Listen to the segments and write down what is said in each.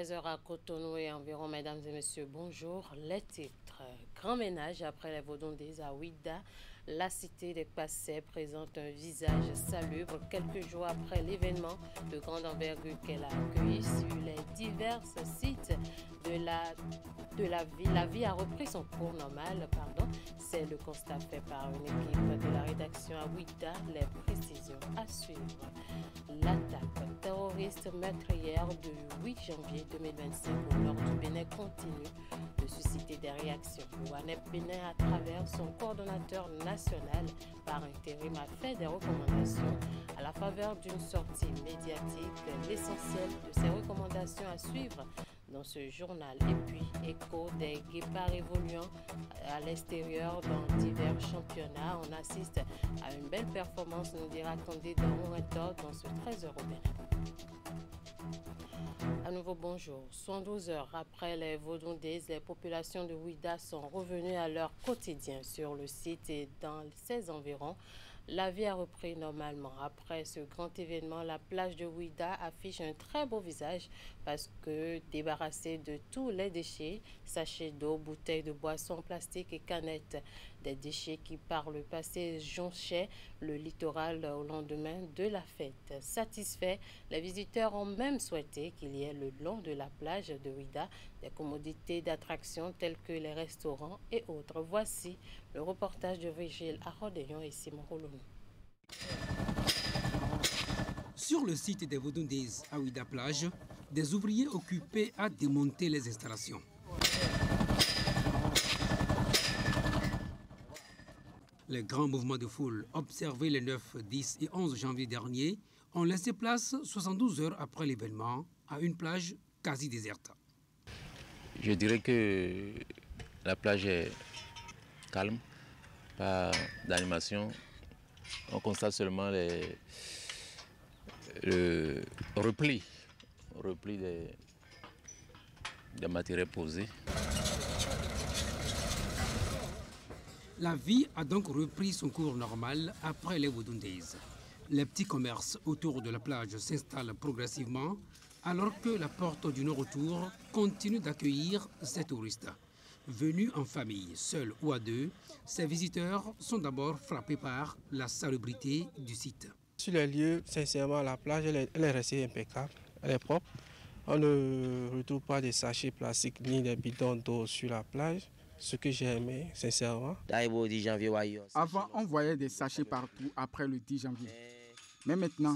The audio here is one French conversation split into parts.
13 h à Cotonou et environ, mesdames et messieurs, bonjour. Les titres. Grand ménage après les Vaudondés à Ouidah. La cité des Passais présente un visage salubre quelques jours après l'événement de grande envergure qu'elle a accueilli sur les divers sites de la ville. La vie a repris son cours normal, C'est le constat fait par une équipe de la rédaction à Ouidah. Les précisions à suivre. L'attaque terroriste meurtrière du 8 janvier 2025 au nord du Bénin continue de susciter des réactions. Le WANEP Bénin, à travers son coordonnateur national par intérim, a fait des recommandations à la faveur d'une sortie médiatique. L'essentiel de ces recommandations à suivre dans ce journal. Et puis, écho des guépards évoluant à l'extérieur dans divers championnats. On assiste à une belle performance, nous dira Condé dans ce 13 € À nouveau, bonjour. 112 heures après les Vaudondés, les populations de Ouidah sont revenues à leur quotidien sur le site et dans ses environs. La vie a repris normalement. Après ce grand événement, la plage de Ouidah affiche un très beau visage parce que débarrassée de tous les déchets, sachets d'eau, bouteilles de boissons, plastique et canettes, des déchets qui par le passé jonchaient le littoral au lendemain de la fête. Satisfaits, les visiteurs ont même souhaité qu'il y ait le long de la plage de Ouidah des commodités d'attraction telles que les restaurants et autres. Voici le reportage de Virgile Arodéon et Simon Roulouni. Sur le site des Vaudondés à Ouidah plage, des ouvriers occupés à démonter les installations. Les grands mouvements de foule observés les 9, 10 et 11 janvier dernier ont laissé place 72 heures après l'événement à une plage quasi déserte. Je dirais que la plage est calme, pas d'animation. On constate seulement le repli des matériaux posés. La vie a donc repris son cours normal après les Vaudondés. Les petits commerces autour de la plage s'installent progressivement alors que la porte du non-retour continue d'accueillir ces touristes. Venus en famille, seuls ou à deux, ces visiteurs sont d'abord frappés par la salubrité du site. Sur les lieux, sincèrement, la plage elle est restée impeccable, elle est propre. On ne retrouve pas de sachets plastiques ni des bidons d'eau sur la plage, ce que j'ai aimé, sincèrement. Avant, on voyait des sachets partout après le 10 janvier. Mais maintenant,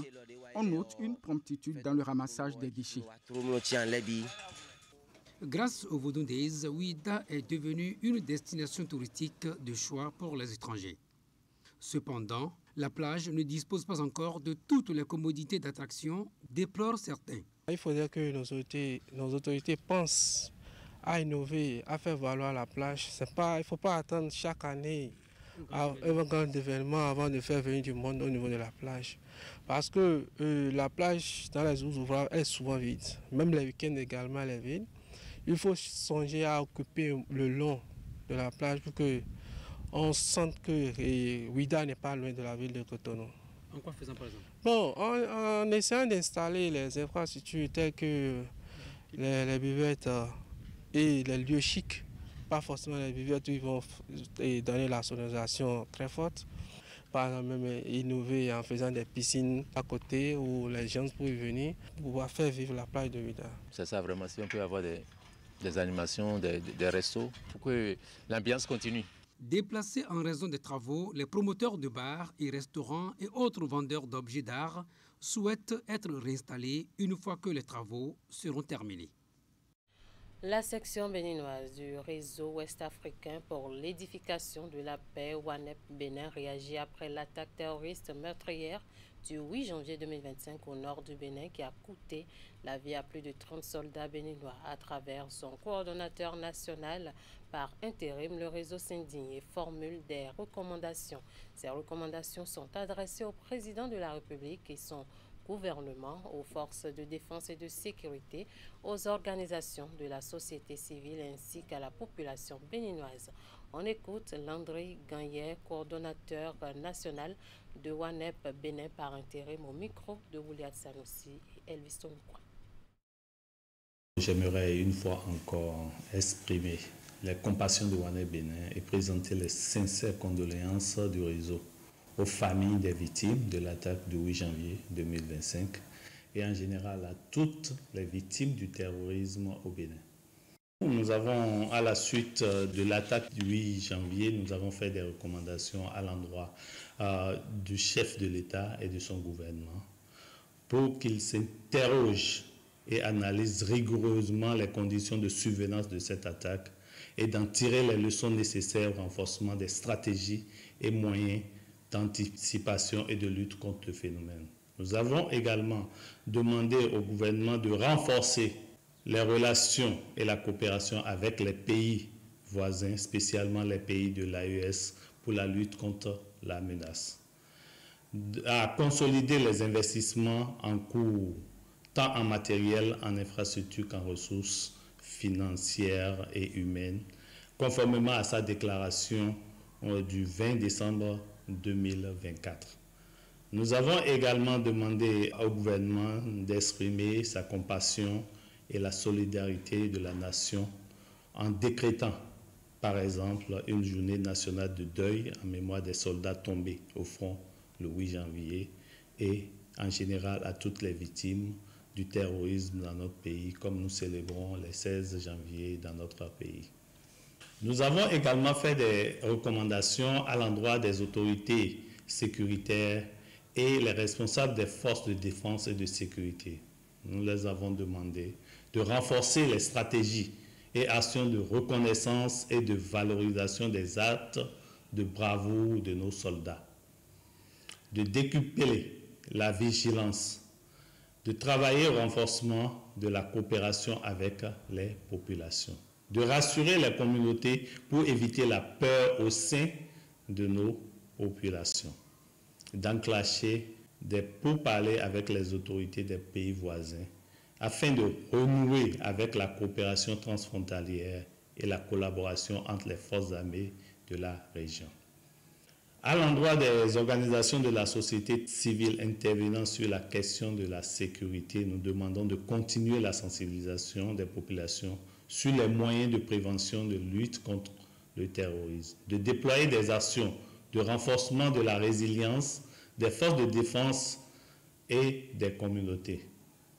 on note une promptitude dans le ramassage des déchets. Grâce aux Vaudondés, Ouidah est devenue une destination touristique de choix pour les étrangers. Cependant, la plage ne dispose pas encore de toutes les commodités d'attraction, déplorent certains. Il faudrait que nos autorités pensent à innover, à faire valoir la plage. Il ne faut pas attendre chaque année un grand événement avant de faire venir du monde au niveau de la plage. Parce que la plage, dans les jours ouvrables, est souvent vide. Même les week-ends également, elle est vide. Il faut songer à occuper le long de la plage pour qu'on sente que Ouidah n'est pas loin de la ville de Cotonou. En quoi faisant par exemple? Bon, en essayant d'installer les infrastructures telles que les buvettes et les lieux chics, pas forcément les buvettes où ils vont donner la sonorisation très forte. Par exemple, même innover en faisant des piscines à côté où les gens peuvent venir pour pouvoir faire vivre la plage de Ouidah. C'est ça vraiment, si on peut avoir des animations, des restos, pour que l'ambiance continue. Déplacés en raison des travaux, les promoteurs de bars et restaurants et autres vendeurs d'objets d'art souhaitent être réinstallés une fois que les travaux seront terminés. La section béninoise du réseau ouest-africain pour l'édification de la paix, WANEP Bénin, réagit après l'attaque terroriste meurtrière du 8 janvier 2025 au nord du Bénin qui a coûté la vie à plus de 30 soldats béninois. À travers son coordonnateur national par intérim, le réseau s'indigne et formule des recommandations. Ces recommandations sont adressées au président de la République et son gouvernement, aux forces de défense et de sécurité, aux organisations de la société civile ainsi qu'à la population béninoise. On écoute Landry Gagné, coordonnateur national de WANEP Bénin par intérim au micro de William Sanoussi et Elvis Tonkwa. J'aimerais une fois encore exprimer les compassions de WANEP Bénin et présenter les sincères condoléances du réseau aux familles des victimes de l'attaque du 8 janvier 2025 et en général à toutes les victimes du terrorisme au Bénin. Nous avons, à la suite de l'attaque du 8 janvier, nous avons fait des recommandations à l'endroit du chef de l'État et de son gouvernement pour qu'il s'interroge et analyse rigoureusement les conditions de survenance de cette attaque et d'en tirer les leçons nécessaires au renforcement des stratégies et moyens d'anticipation et de lutte contre le phénomène. Nous avons également demandé au gouvernement de renforcer les relations et la coopération avec les pays voisins, spécialement les pays de l'AES, pour la lutte contre la menace. À consolider les investissements en cours, tant en matériel, en infrastructures qu'en ressources financières et humaines, conformément à sa déclaration du 20 décembre 2024. Nous avons également demandé au gouvernement d'exprimer sa compassion et la solidarité de la nation en décrétant, par exemple, une journée nationale de deuil en mémoire des soldats tombés au front le 8 janvier et en général à toutes les victimes du terrorisme dans notre pays, comme nous célébrons le 16 janvier dans notre pays. Nous avons également fait des recommandations à l'endroit des autorités sécuritaires et les responsables des forces de défense et de sécurité. Nous les avons demandé de renforcer les stratégies et actions de reconnaissance et de valorisation des actes de bravoure de nos soldats, de décupler la vigilance, de travailler au renforcement de la coopération avec les populations, de rassurer les communautés pour éviter la peur au sein de nos populations, d'enclencher des pourparlers avec les autorités des pays voisins afin de renouer avec la coopération transfrontalière et la collaboration entre les forces armées de la région. À l'endroit des organisations de la société civile intervenant sur la question de la sécurité, nous demandons de continuer la sensibilisation des populations sur les moyens de prévention de lutte contre le terrorisme, de déployer des actions de renforcement de la résilience des forces de défense et des communautés,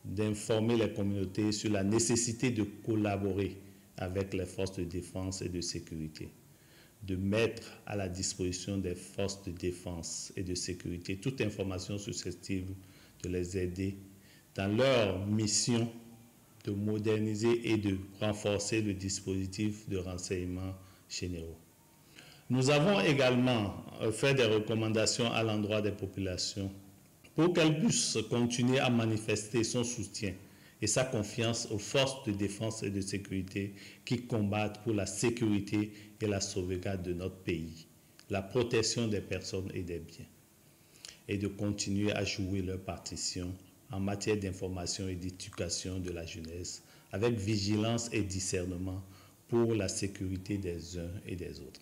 d'informer les communautés sur la nécessité de collaborer avec les forces de défense et de sécurité, de mettre à la disposition des forces de défense et de sécurité toute information susceptible de les aider dans leur mission de moderniser et de renforcer le dispositif de renseignement généraux. Nous avons également fait des recommandations à l'endroit des populations pour qu'elles puissent continuer à manifester son soutien et sa confiance aux forces de défense et de sécurité qui combattent pour la sécurité et la sauvegarde de notre pays, la protection des personnes et des biens, et de continuer à jouer leur partition en matière d'information et d'éducation de la jeunesse, avec vigilance et discernement pour la sécurité des uns et des autres.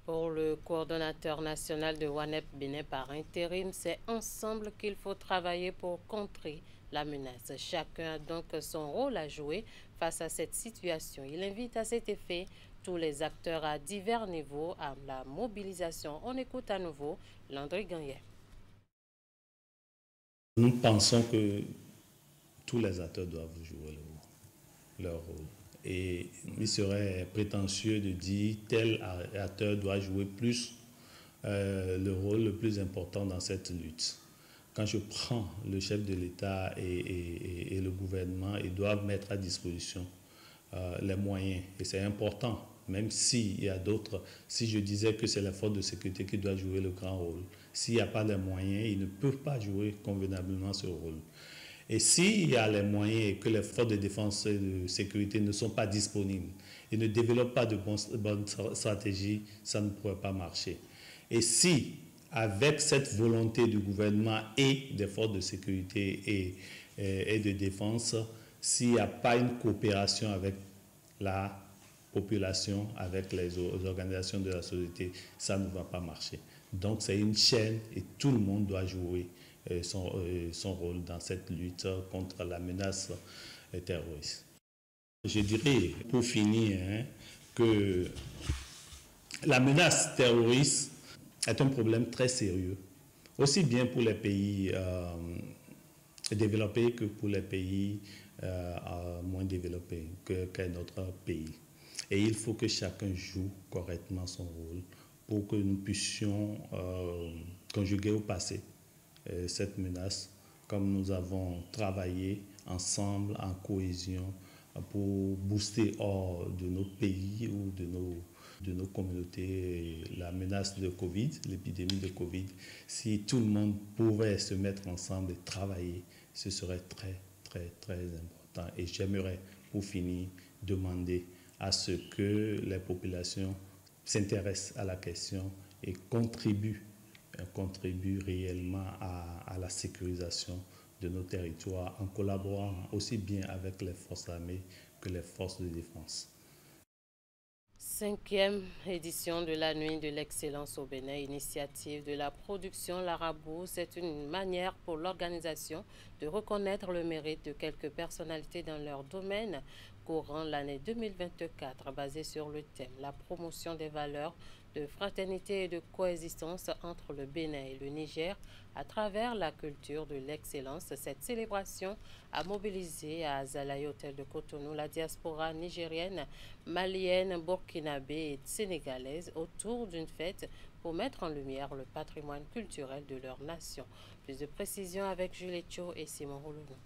Pour le coordonnateur national de WANEP Bénin par intérim, c'est ensemble qu'il faut travailler pour contrer la menace. Chacun a donc son rôle à jouer face à cette situation. Il invite à cet effet tous les acteurs à divers niveaux à la mobilisation. On écoute à nouveau Landry Gagné. Nous pensons que tous les acteurs doivent jouer leur rôle. Et il serait prétentieux de dire tel acteur doit jouer plus le rôle le plus important dans cette lutte. Quand je prends le chef de l'État et le gouvernement, ils doivent mettre à disposition les moyens. Et c'est important, même s'il y a d'autres. Si je disais que c'est la force de sécurité qui doit jouer le grand rôle, s'il n'y a pas de moyens, ils ne peuvent pas jouer convenablement ce rôle. Et s'il y a les moyens et que les forces de défense et de sécurité ne sont pas disponibles et ne développent pas de bonnes stratégies, ça ne pourrait pas marcher. Et si, avec cette volonté du gouvernement et des forces de sécurité et de défense, s'il n'y a pas une coopération avec la population, avec les organisations de la société, ça ne va pas marcher. Donc c'est une chaîne et tout le monde doit jouer son rôle dans cette lutte contre la menace terroristes. Je dirais, pour finir, que la menace terroriste est un problème très sérieux, aussi bien pour les pays développés que pour les pays moins développés qu'est notre pays. Et il faut que chacun joue correctement son rôle pour que nous puissions conjuguer au passé cette menace, comme nous avons travaillé ensemble en cohésion pour booster hors de nos pays ou de nos communautés la menace de Covid, l'épidémie de Covid. Si tout le monde pouvait se mettre ensemble et travailler, ce serait très, très, très important. Et j'aimerais, pour finir, demander à ce que les populations s'intéressent à la question et contribuent réellement à la sécurisation de nos territoires en collaborant aussi bien avec les forces armées que les forces de défense. 5e édition de la Nuit de l'Excellence au Bénin, initiative de la production Larabou. C'est une manière pour l'organisation de reconnaître le mérite de quelques personnalités dans leur domaine courant l'année 2024, basée sur le thème « La promotion des valeurs de fraternité et de coexistence entre le Bénin et le Niger à travers la culture de l'excellence ». Cette célébration a mobilisé à Azalaï Hôtel de Cotonou la diaspora nigérienne, malienne, burkinabé et sénégalaise autour d'une fête pour mettre en lumière le patrimoine culturel de leur nation. Plus de précisions avec Julie Cho et Simon Roulounou.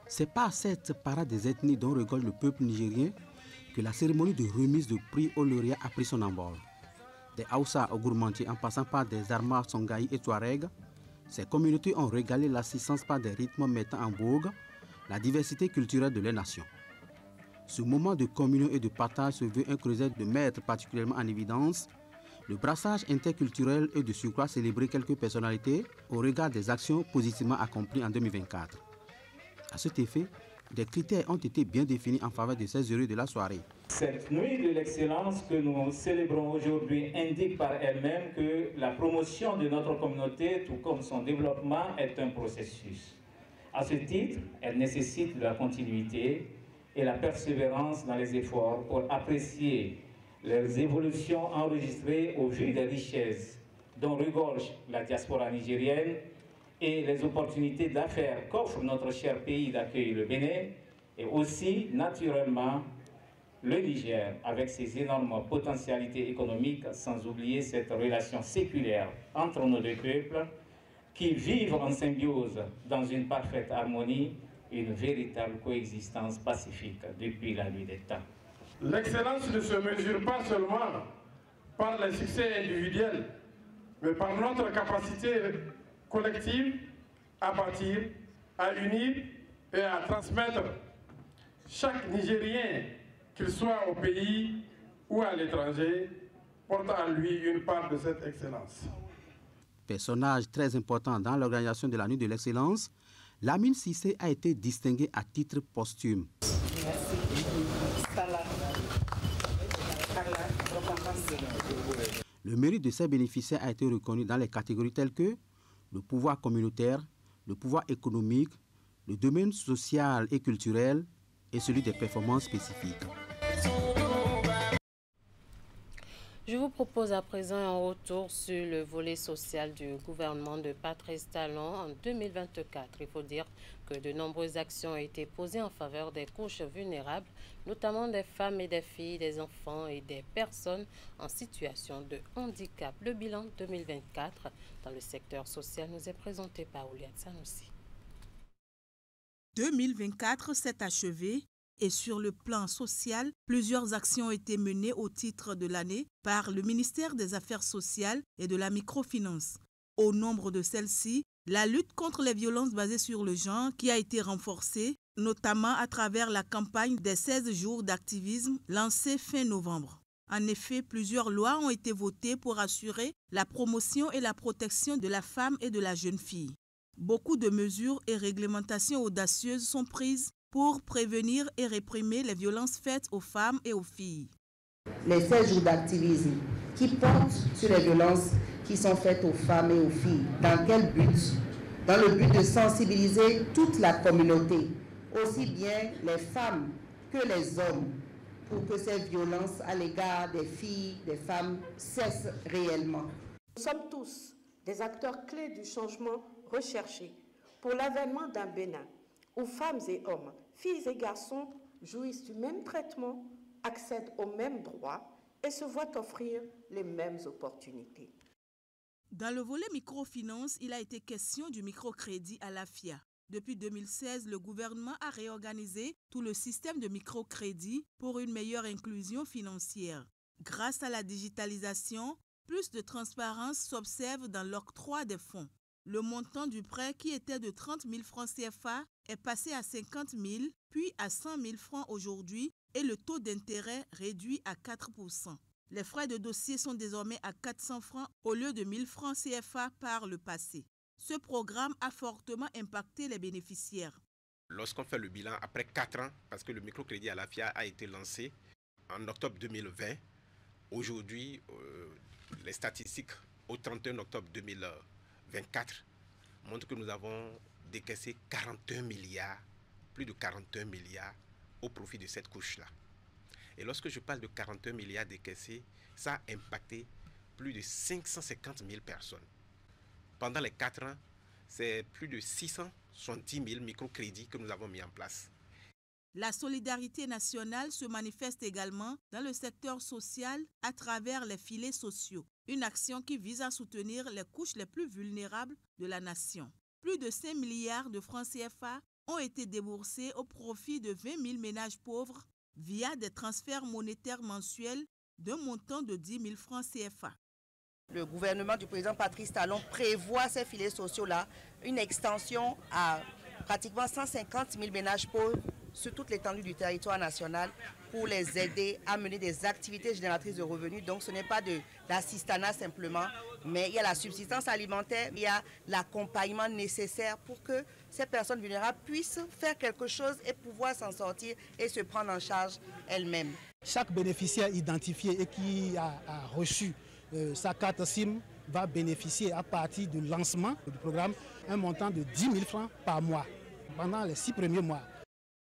C'est par cette parade des ethnies dont rigole le peuple nigérien que la cérémonie de remise de prix aux lauréats a pris son envol. Des Hausa au Gourmandier en passant par des Armas, Songhai et Touareg, ces communautés ont régalé l'assistance par des rythmes mettant en vogue la diversité culturelle de leur nation. Ce moment de communion et de partage se veut un creuset de mettre particulièrement en évidence le brassage interculturel et de surcroît célébrer quelques personnalités au regard des actions positivement accomplies en 2024. À cet effet, des critères ont été bien définis en faveur de ces jurys de la soirée. Cette nuit de l'excellence que nous célébrons aujourd'hui indique par elle-même que la promotion de notre communauté, tout comme son développement, est un processus. À ce titre, elle nécessite de la continuité et la persévérance dans les efforts pour apprécier les évolutions enregistrées au vu des richesses dont regorge la diaspora nigérienne et les opportunités d'affaires qu'offre notre cher pays d'accueil, le Bénin, et aussi, naturellement, le Niger, avec ses énormes potentialités économiques, sans oublier cette relation séculaire entre nos deux peuples, qui vivent en symbiose dans une parfaite harmonie, une véritable coexistence pacifique depuis la nuit des temps. L'excellence ne se mesure pas seulement par les succès individuels, mais par notre capacité collective à bâtir, à unir et à transmettre. Chaque Nigérien, qu'il soit au pays ou à l'étranger, porte en lui une part de cette excellence. Personnage très important dans l'organisation de la Nuit de l'Excellence, Lamine Cissé a été distingué à titre posthume. Le mérite de ces bénéficiaires a été reconnu dans les catégories telles que le pouvoir communautaire, le pouvoir économique, le domaine social et culturel et celui des performances spécifiques. Je vous propose à présent un retour sur le volet social du gouvernement de Patrice Talon en 2024. Il faut dire que de nombreuses actions ont été posées en faveur des couches vulnérables, notamment des femmes et des filles, des enfants et des personnes en situation de handicap. Le bilan 2024 dans le secteur social nous est présenté par Ouliat Sanoussi. 2024 s'est achevé. Et sur le plan social, plusieurs actions ont été menées au titre de l'année par le ministère des Affaires sociales et de la microfinance. Au nombre de celles-ci, la lutte contre les violences basées sur le genre qui a été renforcée, notamment à travers la campagne des 16 jours d'activisme lancée fin novembre. En effet, plusieurs lois ont été votées pour assurer la promotion et la protection de la femme et de la jeune fille. Beaucoup de mesures et réglementations audacieuses sont prises pour prévenir et réprimer les violences faites aux femmes et aux filles. Les 16 jours d'activisme qui portent sur les violences qui sont faites aux femmes et aux filles. Dans quel but? Dans le but de sensibiliser toute la communauté aussi bien les femmes que les hommes, pour que ces violences à l'égard des filles, des femmes cessent réellement. Nous sommes tous des acteurs clés du changement recherché pour l'avènement d'un Bénin où femmes et hommes, filles et garçons jouissent du même traitement, accèdent aux mêmes droits et se voient offrir les mêmes opportunités. Dans le volet microfinance, il a été question du microcrédit à l'AFIA. Depuis 2016, le gouvernement a réorganisé tout le système de microcrédit pour une meilleure inclusion financière. Grâce à la digitalisation, plus de transparence s'observe dans l'octroi des fonds. Le montant du prêt qui était de 30 000 francs CFA est passé à 50 000, puis à 100 000 francs aujourd'hui et le taux d'intérêt réduit à 4%. Les frais de dossier sont désormais à 400 francs au lieu de 1 000 francs CFA par le passé. Ce programme a fortement impacté les bénéficiaires. Lorsqu'on fait le bilan après 4 ans, parce que le microcrédit à l'AFIA a été lancé en octobre 2020, aujourd'hui, les statistiques au 31 octobre 2024 montrent que nous avons décaissé 41 milliards, plus de 41 milliards au profit de cette couche-là. Et lorsque je parle de 41 milliards décaissés, ça a impacté plus de 550 000 personnes. Pendant les 4 ans, c'est plus de 670 000 microcrédits que nous avons mis en place. La solidarité nationale se manifeste également dans le secteur social à travers les filets sociaux, une action qui vise à soutenir les couches les plus vulnérables de la nation. Plus de 5 milliards de francs CFA ont été déboursés au profit de 20 000 ménages pauvres via des transferts monétaires mensuels d'un montant de 10 000 francs CFA. Le gouvernement du président Patrice Talon prévoit ces filets sociaux-là, une extension à pratiquement 150 000 ménages pauvres sur toute l'étendue du territoire national pour les aider à mener des activités génératrices de revenus. Donc ce n'est pas de l'assistanat simplement, mais il y a la subsistance alimentaire, il y a l'accompagnement nécessaire pour que ces personnes vulnérables puissent faire quelque chose et pouvoir s'en sortir et se prendre en charge elles-mêmes. Chaque bénéficiaire identifié et qui a reçu sa carte SIM va bénéficier à partir du lancement du programme un montant de 10 000 francs par mois pendant les 6 premiers mois.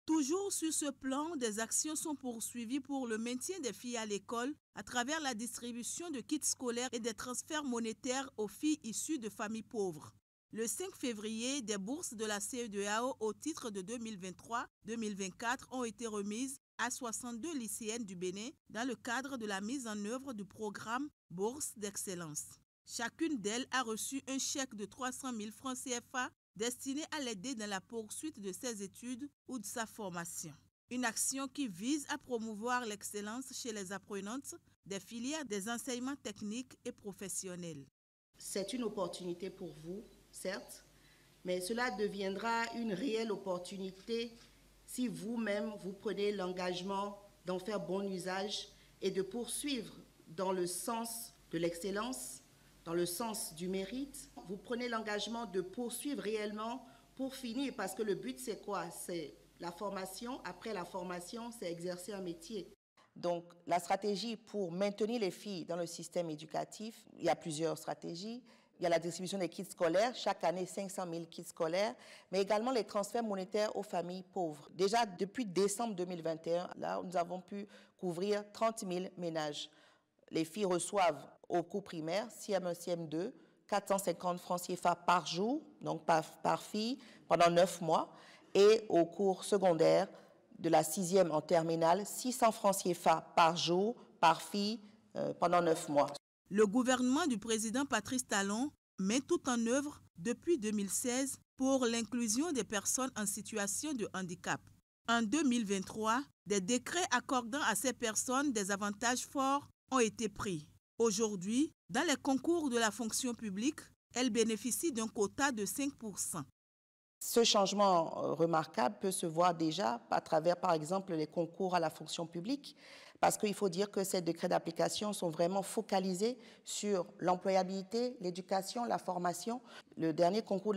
Toujours sur ce plan, des actions sont poursuivies pour le maintien des filles à l'école à travers la distribution de kits scolaires et des transferts monétaires aux filles issues de familles pauvres. Le 5 février, des bourses de la CEDEAO au titre de 2023-2024 ont été remises à 62 lycéennes du Bénin dans le cadre de la mise en œuvre du programme Bourse d'excellence. Chacune d'elles a reçu un chèque de 300 000 francs CFA destiné à l'aider dans la poursuite de ses études ou de sa formation. Une action qui vise à promouvoir l'excellence chez les apprenantes des filières des enseignements techniques et professionnels. C'est une opportunité pour vous, certes, mais cela deviendra une réelle opportunité si vous-même vous prenez l'engagement d'en faire bon usage et de poursuivre dans le sens de l'excellence, dans le sens du mérite. Vous prenez l'engagement de poursuivre réellement pour finir, parce que le but c'est quoi? C'est la formation. Après la formation, c'est exercer un métier. Donc la stratégie pour maintenir les filles dans le système éducatif, il y a plusieurs stratégies. Il y a la distribution des kits scolaires, chaque année 500 000 kits scolaires, mais également les transferts monétaires aux familles pauvres. Déjà depuis décembre 2021, là, nous avons pu couvrir 30 000 ménages. Les filles reçoivent au cours primaire, CM1, CM2, 450 francs CFA par jour, donc par fille, pendant 9 mois. Et au cours secondaire, de la 6e en terminale, 600 francs CFA par jour, par fille, pendant 9 mois. Le gouvernement du président Patrice Talon met tout en œuvre depuis 2016 pour l'inclusion des personnes en situation de handicap. En 2023, des décrets accordant à ces personnes des avantages forts ont été pris. Aujourd'hui, dans les concours de la fonction publique, elles bénéficient d'un quota de 5%. Ce changement remarquable peut se voir déjà à travers, par exemple, les concours à la fonction publique, parce qu'il faut dire que ces décrets d'application sont vraiment focalisés sur l'employabilité, l'éducation, la formation. Le dernier concours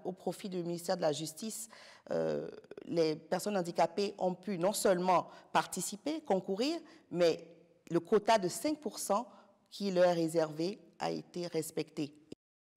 au profit du ministère de la Justice, les personnes handicapées ont pu non seulement participer, concourir, mais le quota de 5% qui leur est réservé a été respecté.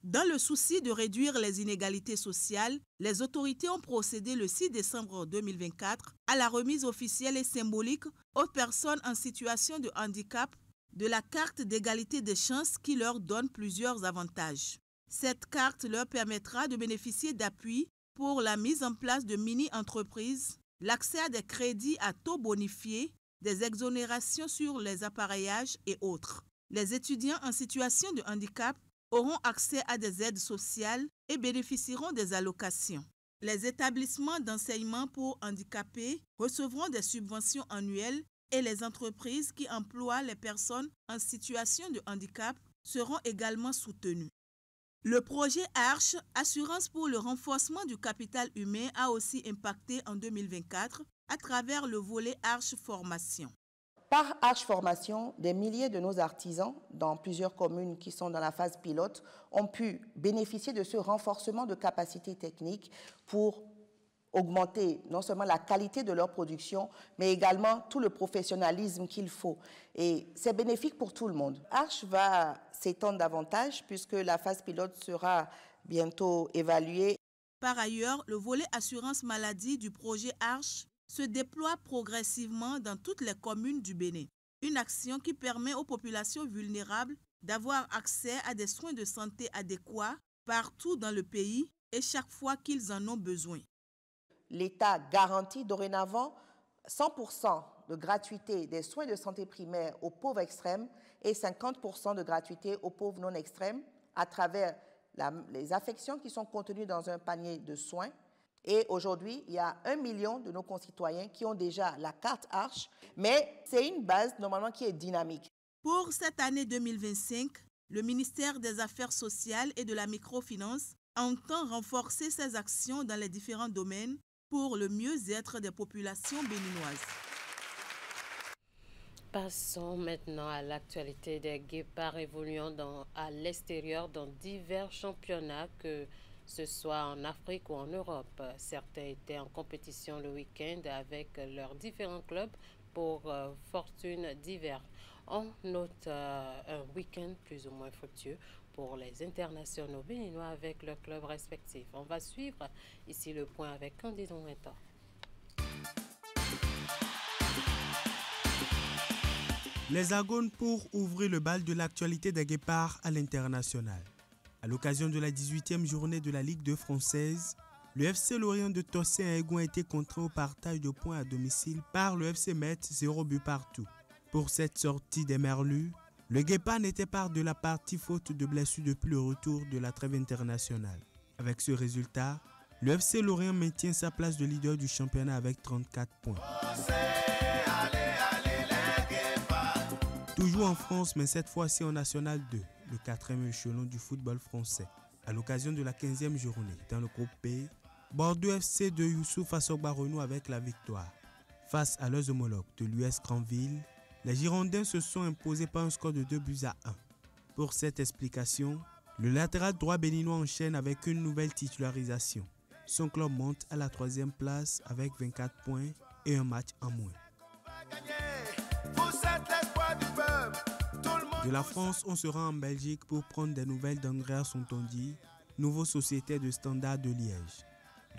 Dans le souci de réduire les inégalités sociales, les autorités ont procédé le 6 décembre 2024 à la remise officielle et symbolique aux personnes en situation de handicap de la carte d'égalité des chances qui leur donne plusieurs avantages. Cette carte leur permettra de bénéficier d'appuis pour la mise en place de mini-entreprises, l'accès à des crédits à taux bonifiés, des exonérations sur les appareillages et autres. Les étudiants en situation de handicap auront accès à des aides sociales et bénéficieront des allocations. Les établissements d'enseignement pour handicapés recevront des subventions annuelles et les entreprises qui emploient les personnes en situation de handicap seront également soutenues. Le projet ARCHE, Assurance pour le renforcement du capital humain, a aussi impacté en 2024 à travers le volet ARCHE Formation. Par Arche Formation, des milliers de nos artisans dans plusieurs communes qui sont dans la phase pilote ont pu bénéficier de ce renforcement de capacités techniques pour augmenter non seulement la qualité de leur production, mais également tout le professionnalisme qu'il faut. Et c'est bénéfique pour tout le monde. Arche va s'étendre davantage puisque la phase pilote sera bientôt évaluée. Par ailleurs, le volet assurance maladie du projet Arche se déploie progressivement dans toutes les communes du Bénin. Une action qui permet aux populations vulnérables d'avoir accès à des soins de santé adéquats partout dans le pays et chaque fois qu'ils en ont besoin. L'État garantit dorénavant 100% de gratuité des soins de santé primaires aux pauvres extrêmes et 50% de gratuité aux pauvres non extrêmes à travers les affections qui sont contenues dans un panier de soins. Et aujourd'hui, il y a 1 million de nos concitoyens qui ont déjà la carte Arche, mais c'est une base normalement qui est dynamique. Pour cette année 2025, le ministère des Affaires sociales et de la microfinance entend renforcer ses actions dans les différents domaines pour le mieux-être des populations béninoises. Passons maintenant à l'actualité des guépards évoluant à l'extérieur dans divers championnats, que ce soit en Afrique ou en Europe. Certains étaient en compétition le week-end avec leurs différents clubs pour fortunes diverses. On note un week-end plus ou moins fructueux pour les internationaux béninois avec leurs clubs respectifs. On va suivre ici le point avec Candido Mentor. Les Argones pour ouvrir le bal de l'actualité des guépards à l'international. À l'occasion de la 18e journée de la Ligue 2 française, le FC Lorient de Tossé-Aigouin a été contraint au partage de points à domicile par le FC Metz, 0 but partout. Pour cette sortie des Merlus, le guépard n'était pas de la partie faute de blessures depuis le retour de la trêve internationale. Avec ce résultat, le FC Lorient maintient sa place de leader du championnat avec 34 points. Toujours en France, mais cette fois-ci en National 2, le 4e échelon du football français. À l'occasion de la 15e journée, dans le groupe B, Bordeaux FC de Youssouf Assogba renoue avec la victoire. Face à leurs homologues de l'US Granville, les Girondins se sont imposés par un score de 2-1. Pour cette explication, le latéral droit béninois enchaîne avec une nouvelle titularisation. Son club monte à la 3e place avec 24 points et un match en moins. De la France, on se rend en Belgique pour prendre des nouvelles d'Andrea Sontondi, nouveau sociétaire de Standard de Liège.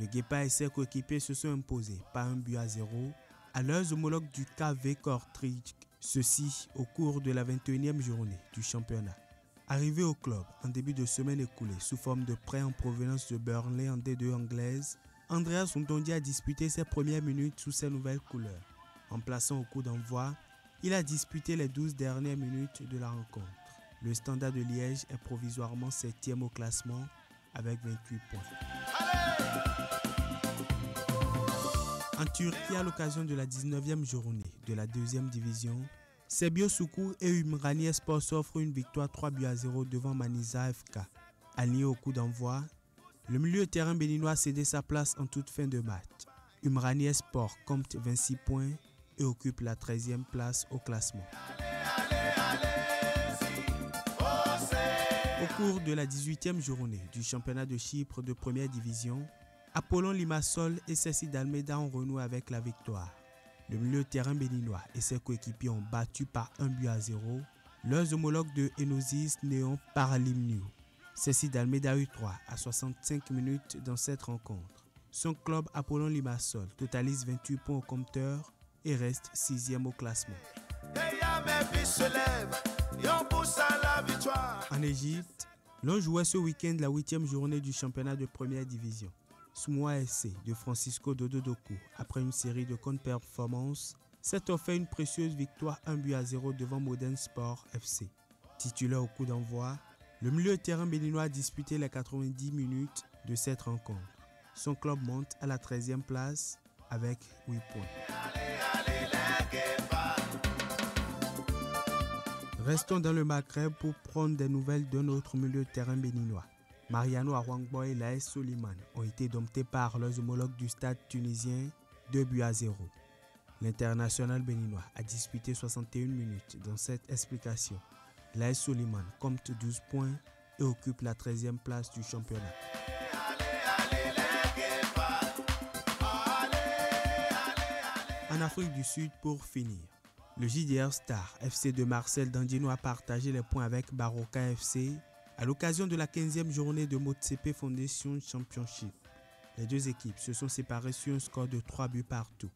Le Guépard et ses coéquipiers se sont imposés par 1-0 à leurs homologues du KV Kortrijk, ceci au cours de la 21e journée du championnat. Arrivé au club en début de semaine écoulée sous forme de prêt en provenance de Burnley en D2 anglaise, Andrea Sontondi a disputé ses premières minutes sous ses nouvelles couleurs. En plaçant au coup d'envoi, il a disputé les 12 dernières minutes de la rencontre. Le Standard de Liège est provisoirement 7e au classement avec 28 points. En Turquie, à l'occasion de la 19e journée de la 2e division, Sebio Soukou et Umrani Sport s'offrent une victoire 3-0 devant Manisa FK. Aligné au coup d'envoi, le milieu de terrain béninois a cédé sa place en toute fin de match. Umrani Sport compte 26 points et occupe la 13e place au classement. Au cours de la 18e journée du championnat de Chypre de première division, Apollon Limassol et Cécile d'Almeida ont renoué avec la victoire. Le milieu de terrain béninois et ses coéquipiers ont battu par 1-0 leurs homologues de Enosis Néon Paralimniu. Cécile d'Almeida a eu 3 à 65 minutes dans cette rencontre. Son club Apollon Limassol totalise 28 points au compteur et reste 6e au classement. En Égypte, l'on jouait ce week-end la 8e journée du championnat de première division. Soumoua FC de Francisco Dododoku, après une série de contre-performances, s'est offert une précieuse victoire 1-0 devant Modern Sport FC. Titulaire au coup d'envoi, le milieu de terrain béninois a disputé les 90 minutes de cette rencontre. Son club monte à la 13e place avec 8 points. Restons dans le Maghreb pour prendre des nouvelles d'un autre milieu de terrain béninois. Mariano Arwangboy et l'AS Soliman ont été domptés par leurs homologues du stade tunisien 2-0. L'international béninois a disputé 61 minutes dans cette explication. L'AS Soliman compte 12 points et occupe la 13e place du championnat. En Afrique du Sud, pour finir, le JDR Star FC de Marcel Dandino a partagé les points avec Baroka FC à l'occasion de la 15e journée de Motsepe Foundation Championship. Les deux équipes se sont séparées sur un score de 3 buts partout.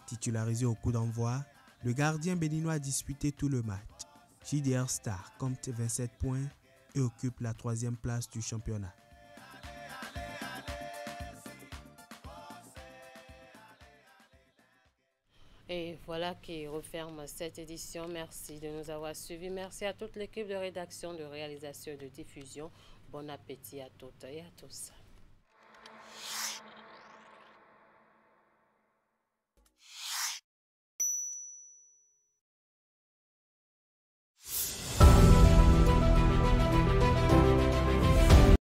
Titularisé au coup d'envoi, le gardien béninois a disputé tout le match. JDR Star compte 27 points et occupe la 3e place du championnat. Et voilà qui referme cette édition. Merci de nous avoir suivis. Merci à toute l'équipe de rédaction, de réalisation et de diffusion. Bon appétit à toutes et à tous.